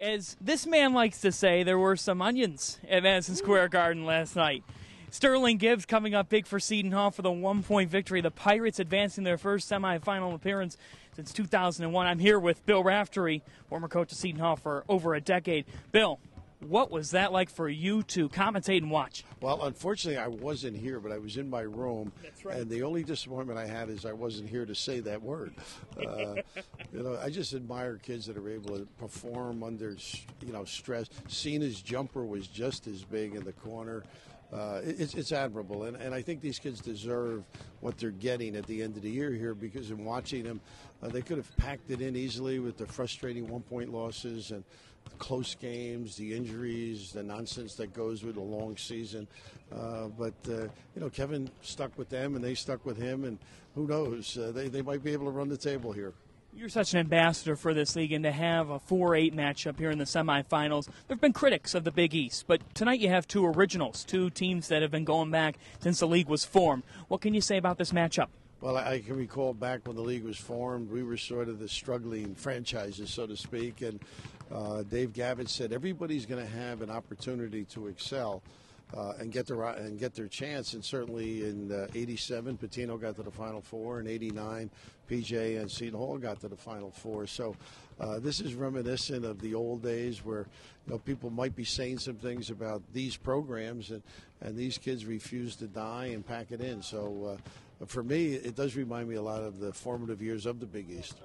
As this man likes to say, there were some onions at Madison Square Garden last night. Sterling Gibbs coming up big for Seton Hall for the 1-point victory. The Pirates advancing their first semifinal appearance since 2001. I'm here with Bill Raftery, former coach of Seton Hall for over a decade. Bill, what was that like for you to commentate and watch? Well, unfortunately, I wasn't here, but I was in my room. That's right. And the only disappointment I had is I wasn't here to say that word. I just admire kids that are able to perform under, stress. Cena's jumper was just as big in the corner. It's admirable, and I think these kids deserve what they're getting at the end of the year here, because in watching them, they could have packed it in easily with the frustrating 1-point losses and the close games, the injuries, the nonsense that goes with a long season. But Kevin stuck with them, and they stuck with him, and who knows, they might be able to run the table here. You're such an ambassador for this league, and to have a 4-8 matchup here in the semifinals, there have been critics of the Big East, but tonight you have two originals, two teams that have been going back since the league was formed. What can you say about this matchup? Well, I can recall back when the league was formed, we were sort of the struggling franchises, so to speak, and Dave Gavitt said everybody's going to have an opportunity to excel. And get their chance, and certainly in '87, Pitino got to the Final Four. In '89, PJ and Seton Hall got to the Final Four. So this is reminiscent of the old days where people might be saying some things about these programs, and these kids refuse to die and pack it in. So for me, it does remind me a lot of the formative years of the Big East.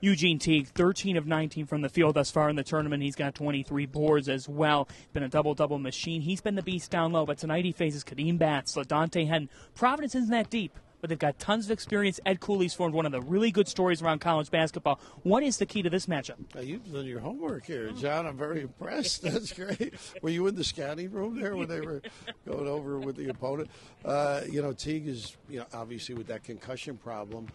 Eugene Teague, 13 of 19 from the field thus far in the tournament. He's got 23 boards as well. Been a double-double machine. He's been the beast down low, but tonight he faces Kadeem Batts, LaDante Henton. Providence isn't that deep, but they've got tons of experience. Ed Cooley's formed one of the really good stories around college basketball. What is the key to this matchup? You've done your homework here, John. I'm very impressed. That's great. Were you in the scouting room there when they were going over with the opponent? Teague is, obviously with that concussion problem,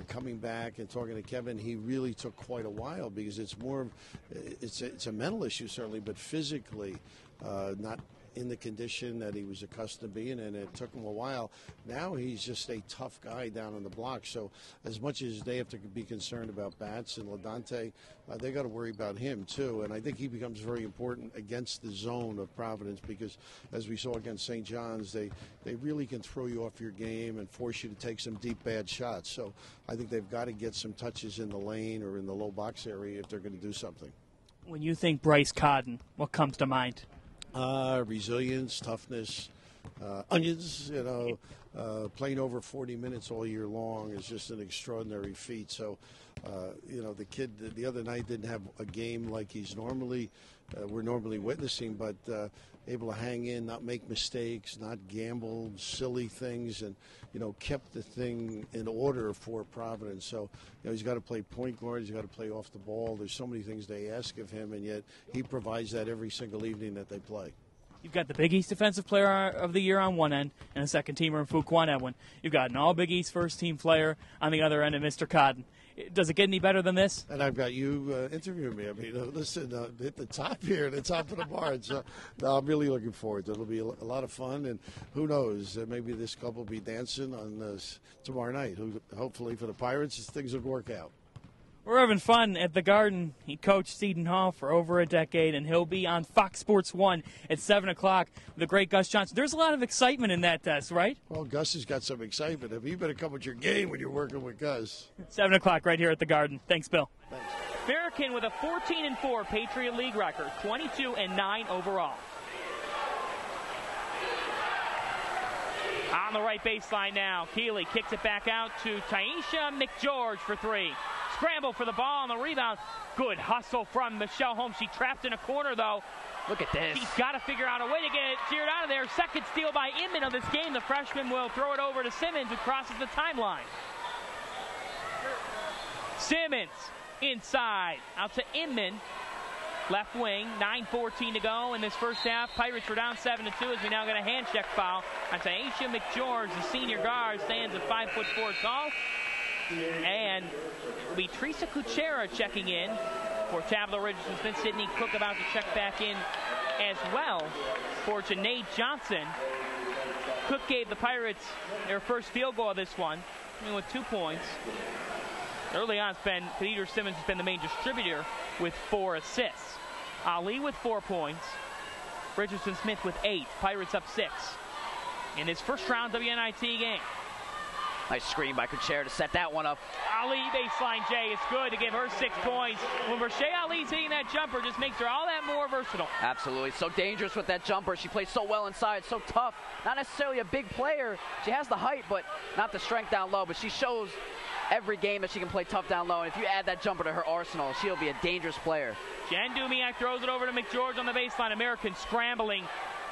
coming back and talking to Kevin, he really took quite a while, because it's a mental issue certainly, but physically not in the condition that he was accustomed to being in. It took him a while. Now he's just a tough guy down on the block. So as much as they have to be concerned about Batts and LaDante, they got to worry about him too. And I think he becomes very important against the zone of Providence, because as we saw against St. John's, they really can throw you off your game and force you to take some deep bad shots. So I think they've got to get some touches in the lane or in the low box area if they're going to do something. When you think Bryce Cotton, what comes to mind? Resilience, toughness, onions, playing over 40 minutes all year long is just an extraordinary feat. So, the kid the other night didn't have a game like we're normally witnessing, but able to hang in, not make mistakes, not gamble silly things, and, kept the thing in order for Providence. So, he's got to play point guard, he's got to play off the ball. There's so many things they ask of him, and yet he provides that every single evening that they play. You've got the Big East Defensive Player of the Year on one end and a second-teamer in Fuquan Edwin. You've got an all-Big East first-team player on the other end of Mr. Cotton. Does it get any better than this? And I've got you interviewing me. I mean, listen, hit the top here, the top of the bar. So I'm really looking forward to it. It'll be a lot of fun, and who knows, maybe this couple will be dancing on tomorrow night. Hopefully for the Pirates, things will work out. We're having fun at the Garden. He coached Seton Hall for over a decade, and he'll be on Fox Sports 1 at 7 o'clock with the great Gus Johnson. There's a lot of excitement in that test, right? Well, Gus has got some excitement. I mean, you better come with your game when you're working with Gus. 7 o'clock right here at the Garden. Thanks, Bill. Thanks. Farrakhan with a 14-4 Patriot League record, 22-9 overall. On the right baseline now, Keeley kicks it back out to Taisha McGeorge for three. Scramble for the ball on the rebound. Good hustle from Michelle Holmes. She trapped in a corner, though. Look at this. She's got to figure out a way to get it cheered out of there. Second steal by Inman of this game. The freshman will throw it over to Simmons, who crosses the timeline. Simmons inside. Out to Inman. Left wing. 9:14 to go in this first half. Pirates were down 7-2 as we now got a hand check foul. On Taisha McGeorge, the senior guard, stands at 5'4" tall. And it'll be Teresa Kuchera checking in for Tabula Richardson Smith. Sydney Cook about to check back in as well for Janae Johnson. Cook gave the Pirates their first field goal of this one, with 2 points. Early on, Peter Simmons has been the main distributor with 4 assists. Ali with 4 points. Richardson Smith with 8. Pirates up 6 in this first round WNIT game. Nice screen by Kuchera to set that one up. Ali baseline J. It's good to give her 6 points. When Rashay Ali's hitting that jumper, just makes her all that more versatile. Absolutely. So dangerous with that jumper. She plays so well inside, so tough. Not necessarily a big player. She has the height, but not the strength down low. But she shows every game that she can play tough down low. And if you add that jumper to her arsenal, she'll be a dangerous player. Jen Dumiak throws it over to McGeorge on the baseline. American scrambling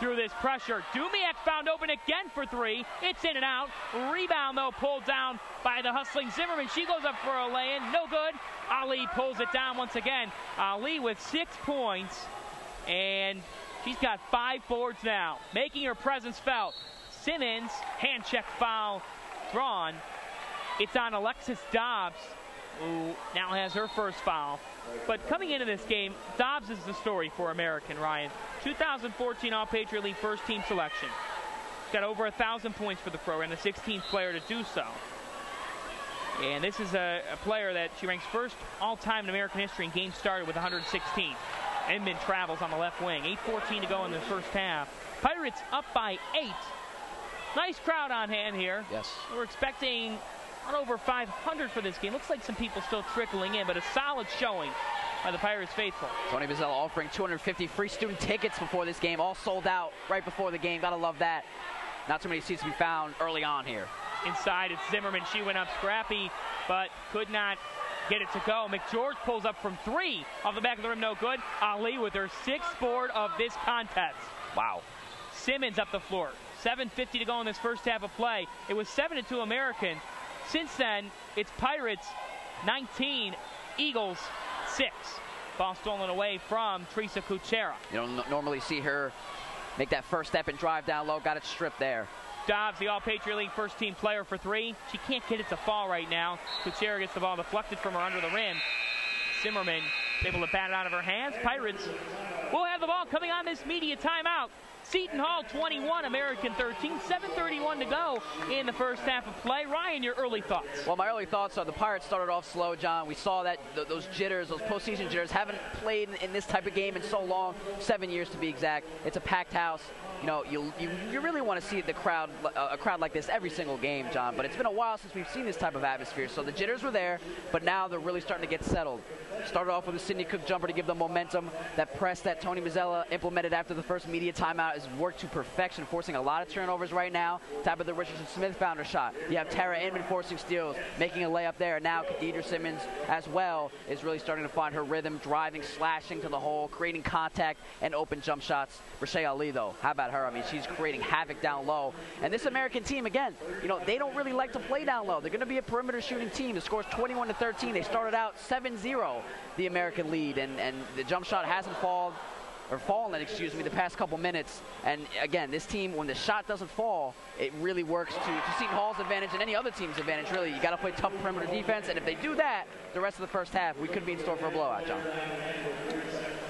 through this pressure. Dumiak found open again for 3. It's in and out. Rebound, though, pulled down by the hustling Zimmerman. She goes up for a lay-in. No good. Ali pulls it down once again. Ali with 6 points, and she's got 5 boards now, making her presence felt. Simmons, hand check foul drawn. It's on Alexis Dobbs, who now has her first foul. But coming into this game, Dobbs is the story for American, Ryan. 2014 All-Patriot League first-team selection. Got over 1,000 points for the program, the 16th player to do so. And this is a player that she ranks first all-time in American history in games started with 116. Edmond travels on the left wing. 8:14 to go in the first half. Pirates up by 8. Nice crowd on hand here. Yes. We're expecting on over 500 for this game. Looks like some people still trickling in, but a solid showing by the Pirates faithful. Tony Vizela offering 250 free student tickets before this game, all sold out right before the game. Gotta love that. Not too many seats to be found early on here. Inside, it's Zimmerman. She went up scrappy, but could not get it to go. McGeorge pulls up from 3 off the back of the rim, no good. Ali with her 6th board of this contest. Wow. Simmons up the floor. 7:50 to go in this first half of play. It was 7-2 American. Since then, it's Pirates 19, Eagles 6. Ball stolen away from Teresa Kuchera. You don't normally see her make that first step and drive down low. Got it stripped there. Dobbs, the All-Patriot League first-team player for 3. She can't get it to fall right now. Kuchera gets the ball deflected from her under the rim. Zimmerman is able to bat it out of her hands. Pirates will have the ball coming on this media timeout. Seton Hall 21, American 13, 7:31 to go in the first half of play. Ryan, your early thoughts? Well, my early thoughts are the Pirates started off slow, John. We saw that those jitters, those postseason jitters, haven't played in this type of game in so long, 7 years to be exact. It's a packed house. You know, you really want to see a crowd like this every single game, John. But it's been a while since we've seen this type of atmosphere. So the jitters were there, but now they're really starting to get settled. Started off with a Sidney Cook jumper to give them momentum. That press that Tony Mazzella implemented after the first media timeout has worked to perfection, forcing a lot of turnovers right now. Tabitha Richardson Smith found her shot. You have Tara Inman forcing steals, making a layup there. Now Khadidra Simmons as well is really starting to find her rhythm, driving, slashing to the hole, creating contact and open jump shots. Rashay Ali, though, how about her? I mean, she's creating havoc down low. And this American team, again, you know, they don't really like to play down low. They're going to be a perimeter shooting team. The score's 21-13. They started out 7-0, the American lead, and the jump shot hasn't fallen, the past couple minutes. And again, this team, when the shot doesn't fall, it really works to Seton Hall's advantage and any other team's advantage, really. You got to play tough perimeter defense, and if they do that, the rest of the first half, we could be in store for a blowout, John.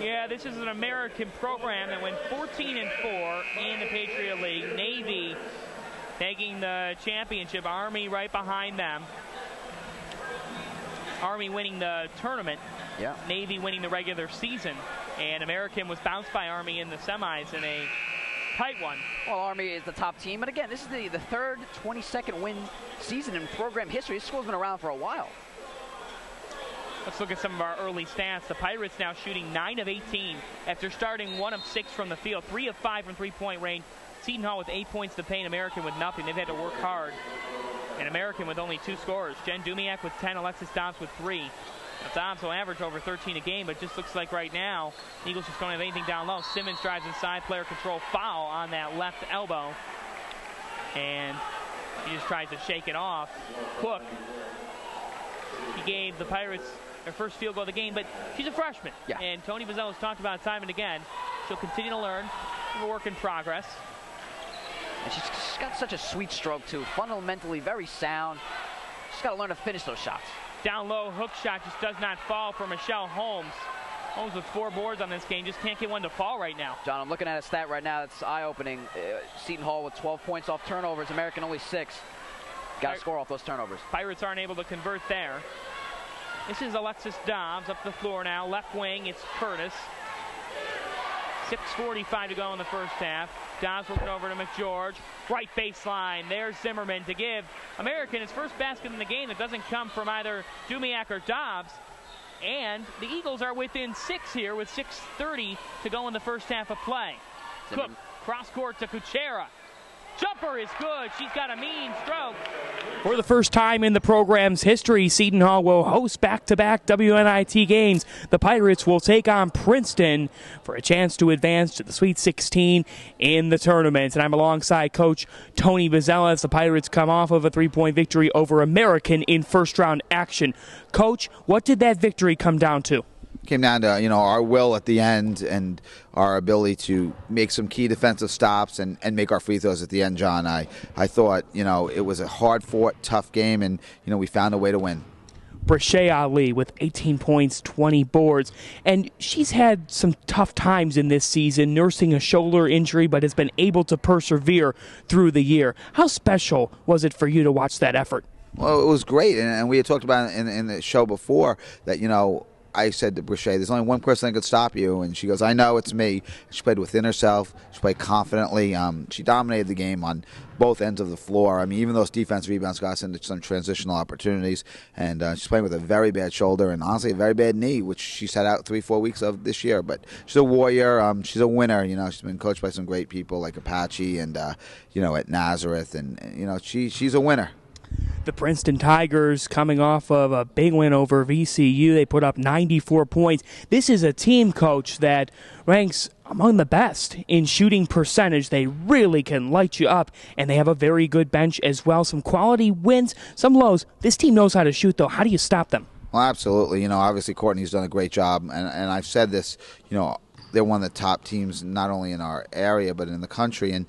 Yeah, this is an American program that went 14-4 in the Patriot League. Navy taking the championship, Army right behind them. Army winning the tournament, yeah. Navy winning the regular season, and American was bounced by Army in the semis in a tight one. Well, Army is the top team, but again, this is the third 22nd win season in program history. This school's been around for a while. Let's look at some of our early stats. The Pirates now shooting 9 of 18 after starting 1 of 6 from the field, 3 of 5 from three-point range. Seton Hall with 8 points to paint, American with nothing. They've had to work hard. And American with only 2 scorers. Jen Dumiak with 10, Alexis Dobbs with 3. Now, Dobbs will average over 13 a game, but it just looks like right now, the Eagles just don't have anything down low. Simmons drives inside, player control foul on that left elbow. And he just tries to shake it off. Cook, he gave the Pirates their first field goal of the game, but she's a freshman. Yeah. And Tony Vizela's talked about it time and again. She'll continue to learn. A work in progress. And she's got such a sweet stroke, too. Fundamentally very sound. She's got to learn to finish those shots. Down low hook shot just does not fall for Michelle Holmes. Holmes with 4 boards on this game, just can't get one to fall right now. John, I'm looking at a stat right now that's eye-opening. Seton Hall with 12 points off turnovers, American only 6. Got to score off those turnovers. Pirates aren't able to convert there. This is Alexis Dobbs up the floor now, left wing, it's Curtis. 6:45 to go in the first half. Dobbs working over to McGeorge. Right baseline. There's Zimmerman to give American his first basket in the game that doesn't come from either Dumiak or Dobbs. And the Eagles are within 6 here with 6:30 to go in the first half of play. Cook, cross court to Kuchera. Jumper is good. She's got a mean stroke. For the first time in the program's history, Seton Hall will host back-to-back WNIT games. The Pirates will take on Princeton for a chance to advance to the Sweet 16 in the tournament. And I'm alongside Coach Tony Bozzella as the Pirates come off of a 3-point victory over American in first-round action. Coach, what did that victory come down to? Came down to, our will at the end and our ability to make some key defensive stops and make our free throws at the end, John. I thought, it was a hard-fought, tough game, and, we found a way to win. Brashay Ali with 18 points, 20 boards. And she's had some tough times in this season, nursing a shoulder injury, but has been able to persevere through the year. How special was it for you to watch that effort? Well, it was great, and we had talked about it in the show before that, I said to Brashay, there's only one person that could stop you, and she goes, I know, it's me. She played within herself. She played confidently. She dominated the game on both ends of the floor. I mean, even those defensive rebounds got us into some transitional opportunities, and she's playing with a very bad shoulder and, honestly, a very bad knee, which she sat out 3-4 weeks of this year. But she's a warrior. She's a winner. She's been coached by some great people like Apache and, at Nazareth, and, she's a winner. The Princeton Tigers coming off of a big win over VCU. They put up 94 points. This is a team, Coach, that ranks among the best in shooting percentage. They really can light you up, and they have a very good bench as well. Some quality wins, some lows. This team knows how to shoot, though. How do you stop them? Well, absolutely. Obviously Courtney's done a great job, and I've said this, they're one of the top teams not only in our area but in the country, and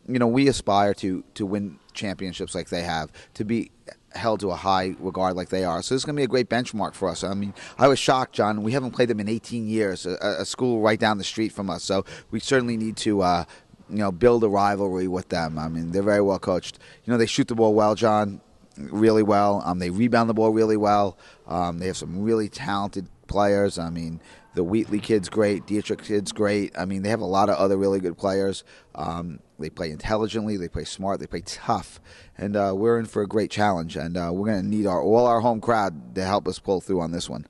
we aspire to win championships like they have, to be held to a high regard like they are. So this is going to be a great benchmark for us. I mean, I was shocked, John. We haven't played them in 18 years, a school right down the street from us. So we certainly need to, build a rivalry with them. I mean, they're very well coached. They shoot the ball well, John, really well. They rebound the ball really well. They have some really talented players. I mean, the Wheatley kid's great. Dietrich kid's great. I mean, they have a lot of other really good players. They play intelligently. They play smart. They play tough. And we're in for a great challenge. And we're going to need all our home crowd to help us pull through on this one.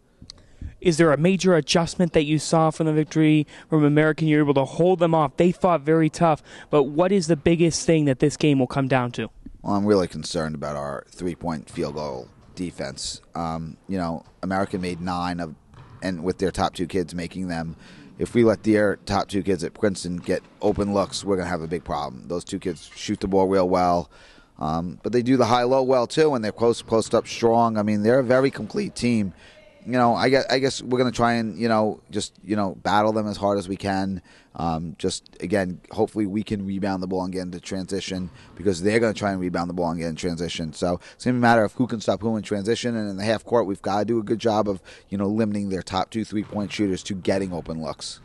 Is there a major adjustment that you saw from the victory from American? You're able to hold them off. They fought very tough. But what is the biggest thing that this game will come down to? Well, I'm really concerned about our three-point field goal defense. American made 9 and with their top 2 kids making them. If we let their top 2 kids at Princeton get open looks, we're going to have a big problem. Those 2 kids shoot the ball real well, but they do the high-low well, too, and they're post up strong. I mean, they're a very complete team. I guess we're going to try and, battle them as hard as we can. Again, hopefully we can rebound the ball and get into transition because they're going to try and rebound the ball and get in transition. So it's going to be a matter of who can stop who in transition. And in the half court, we've got to do a good job of, limiting their top 2 3-point shooters to getting open looks.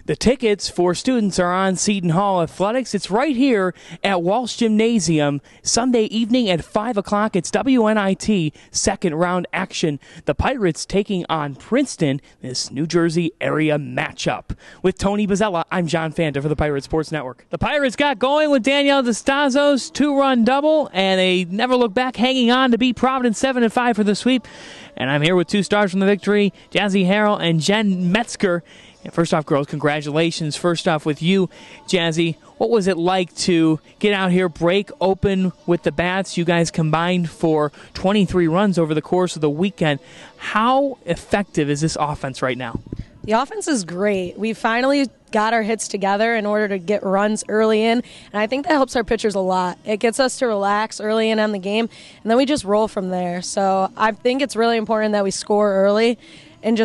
The tickets for students are on Seton Hall Athletics. It's right here at Walsh Gymnasium, Sunday evening at 5 o'clock. It's WNIT second round action. The Pirates taking on Princeton, this New Jersey area matchup. With Tony Bozzella, I'm John Fanta for the Pirate Sports Network. The Pirates got going with Danielle DeStazo's 2-run double, and they never look back, hanging on to beat Providence 7-5 for the sweep. And I'm here with 2 stars from the victory, Jazzy Harrell and Jen Metzger. And first off, girls, congratulations. First off with you, Jazzy. What was it like to get out here, break open with the bats? You guys combined for 23 runs over the course of the weekend. How effective is this offense right now? The offense is great. We finally got our hits together in order to get runs early in, and I think that helps our pitchers a lot. It gets us to relax early in on the game, and then we just roll from there. So I think it's really important that we score early and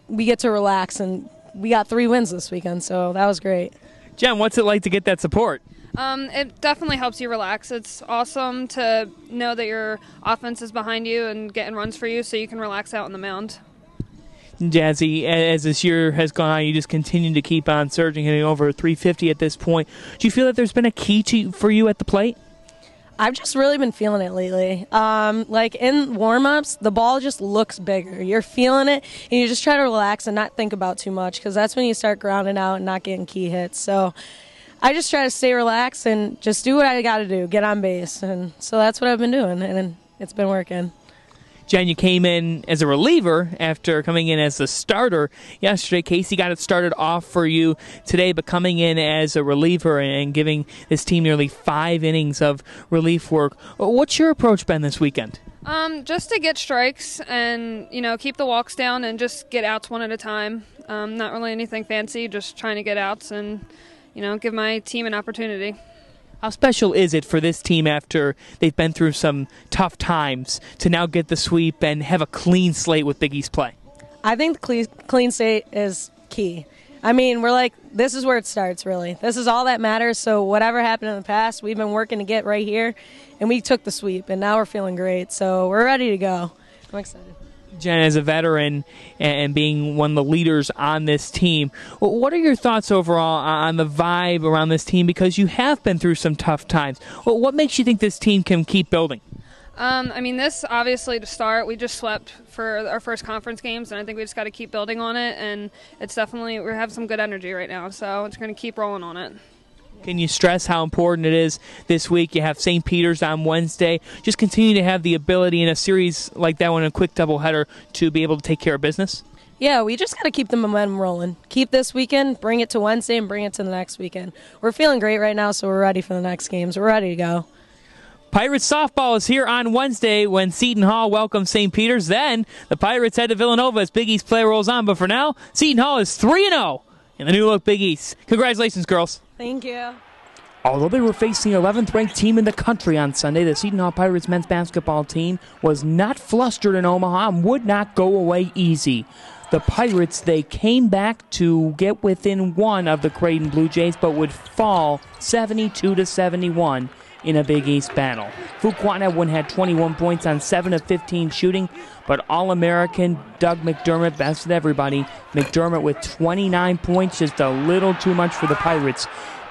we get to relax, and we got 3 wins this weekend, so that was great. Jen, what's it like to get that support? It definitely helps you relax. It's awesome to know that your offense is behind you and getting runs for you so you can relax out on the mound. Jazzy, as this year has gone on, you just continue to keep on surging, hitting over 350 at this point. Do you feel that there's been a key for you at the plate? I've just really been feeling it lately. Like in warm-ups, the ball just looks bigger. You're feeling it, and you just try to relax and not think about too much, because that's when you start grounding out and not getting key hits. So I just try to stay relaxed and just do what I got to do, get on base. And so that's what I've been doing, and it's been working. Jen, you came in as a reliever after coming in as the starter yesterday. Casey got it started off for you today, but coming in as a reliever and giving this team nearly 5 innings of relief work. What's your approach been this weekend? Just to get strikes and, keep the walks down and just get outs one at a time. Not really anything fancy, just trying to get outs and, give my team an opportunity. How special is it for this team after they've been through some tough times to now get the sweep and have a clean slate with Big East play? I think the clean slate is key. I mean, we're like, this is where it starts, really. This is all that matters. So whatever happened in the past, we've been working to get right here, and we took the sweep, and now we're feeling great. So we're ready to go. I'm excited. Jen, as a veteran and being one of the leaders on this team, what are your thoughts overall on the vibe around this team? Because you have been through some tough times. What makes you think this team can keep building? This obviously to start, we just swept for our first conference games, and I think we just got to keep building on it. And it's definitely, we have some good energy right now, so it's going to keep rolling on it. Can you stress how important it is this week? You have St. Peter's on Wednesday. Just continue to have the ability in a series like that one, in a quick doubleheader, to be able to take care of business? Yeah, we just got to keep the momentum rolling. Keep this weekend, bring it to Wednesday, and bring it to the next weekend. We're feeling great right now, so we're ready for the next games. We're ready to go. Pirates softball is here on Wednesday when Seton Hall welcomes St. Peter's. Then the Pirates head to Villanova as Big East play rolls on. But for now, Seton Hall is 3-0 in the new look Big East. Congratulations, girls. Thank you. Although they were facing the 11th-ranked team in the country on Sunday, the Seton Hall Pirates men's basketball team was not flustered in Omaha and would not go away easy. The Pirates, they came back to get within one of the Creighton Blue Jays, but would fall 72-71 in a Big East battle. Fuquana had 21 points on 7 of 15 shooting, but All-American Doug McDermott bested everybody. McDermott with 29 points, just a little too much for the Pirates.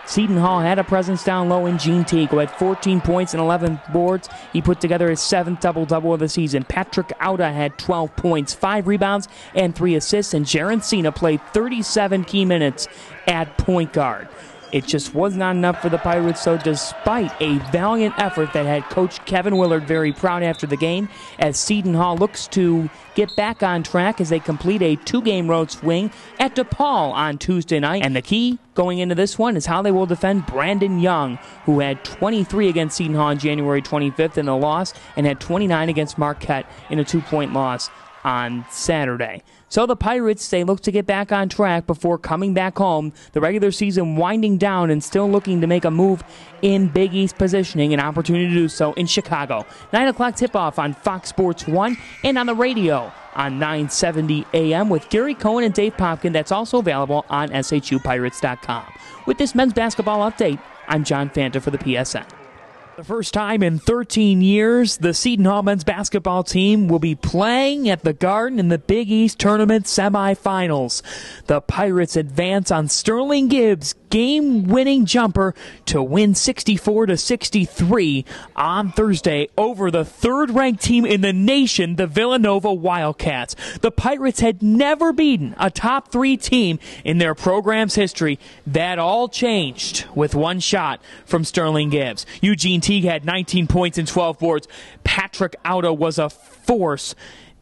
Seton Hall had a presence down low in Gene Teague, who had 14 points and 11 boards. He put together his 7th double-double of the season. Patrick Auda had 12 points, 5 rebounds, and 3 assists, and Jaron Cena played 37 key minutes at point guard. It just was not enough for the Pirates, so despite a valiant effort that had Coach Kevin Willard very proud after the game, as Seton Hall looks to get back on track as they complete a 2-game road swing at DePaul on Tuesday night. And the key going into this one is how they will defend Brandon Young, who had 23 against Seton Hall on January 25th in the loss and had 29 against Marquette in a 2-point loss on Saturday. So the Pirates, they look to get back on track before coming back home. The regular season winding down and still looking to make a move in Big East positioning, an opportunity to do so in Chicago. 9 o'clock tip-off on Fox Sports 1 and on the radio on 970 AM with Gary Cohen and Dave Popkin. That's also available on shupirates.com. With this men's basketball update, I'm John Fanta for the PSN. The first time in 13 years, the Seton Hall men's basketball team will be playing at the Garden in the Big East Tournament semifinals. The Pirates advance on Sterling Gibbs' game-winning jumper to win 64-63 on Thursday over the third-ranked team in the nation, the Villanova Wildcats. The Pirates had never beaten a top 3 team in their program's history. That all changed with one shot from Sterling Gibbs. Eugene Teague had 19 points and 12 boards. Patrick Auda was a force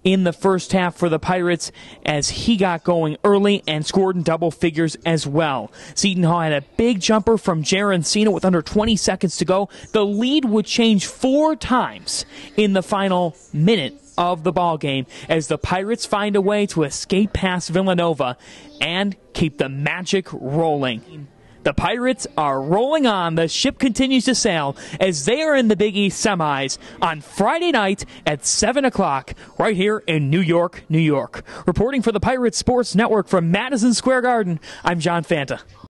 in the first half for the Pirates as he got going early and scored in double figures as well. Seton Hall had a big jumper from Jaron Cena with under 20 seconds to go. The lead would change 4 times in the final minute of the ball game as the Pirates find a way to escape past Villanova and keep the magic rolling. The Pirates are rolling on. The ship continues to sail as they are in the Big East semis on Friday night at 7 o'clock right here in New York, New York. Reporting for the Pirates Sports Network from Madison Square Garden, I'm John Fanta.